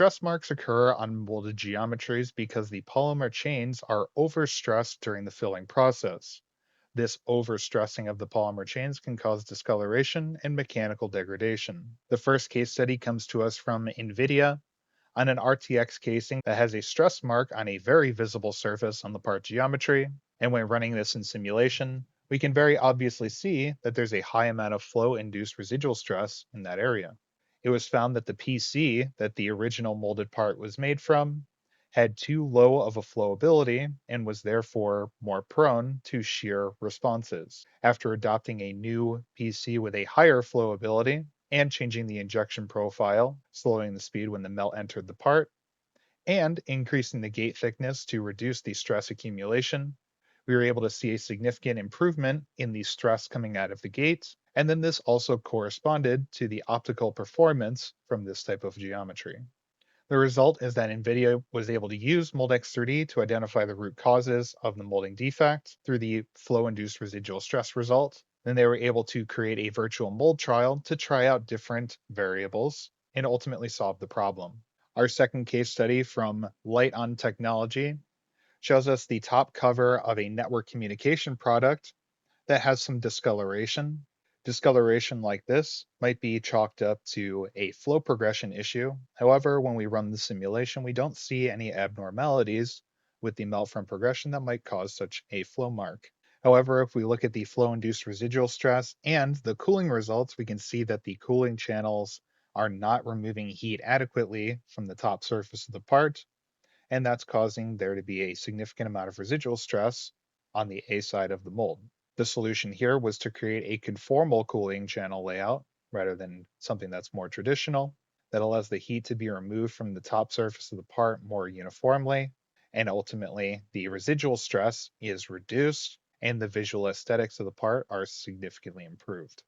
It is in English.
Stress marks occur on molded geometries because the polymer chains are overstressed during the filling process. This overstressing of the polymer chains can cause discoloration and mechanical degradation. The first case study comes to us from NVIDIA on an RTX casing that has a stress mark on a very visible surface on the part geometry. And when running this in simulation, we can very obviously see that there's a high amount of flow-induced residual stress in that area. It was found that the PC that the original molded part was made from had too low of a flowability and was therefore more prone to shear responses. After adopting a new PC with a higher flowability and changing the injection profile, slowing the speed when the melt entered the part, and increasing the gate thickness to reduce the stress accumulation, we were able to see a significant improvement in the stress coming out of the gate, and then this also corresponded to the optical performance from this type of geometry. The result is that NVIDIA was able to use Moldex 3D to identify the root causes of the molding defect through the flow-induced residual stress result. Then they were able to create a virtual mold trial to try out different variables and ultimately solve the problem. Our second case study from Light on Technology shows us the top cover of a network communication product that has some discoloration. Discoloration like this might be chalked up to a flow progression issue. However, when we run the simulation, we don't see any abnormalities with the melt from progression that might cause such a flow mark. However, if we look at the flow-induced residual stress and the cooling results, we can see that the cooling channels are not removing heat adequately from the top surface of the part, and that's causing there to be a significant amount of residual stress on the A side of the mold. The solution here was to create a conformal cooling channel layout rather than something that's more traditional that allows the heat to be removed from the top surface of the part more uniformly, and ultimately the residual stress is reduced and the visual aesthetics of the part are significantly improved.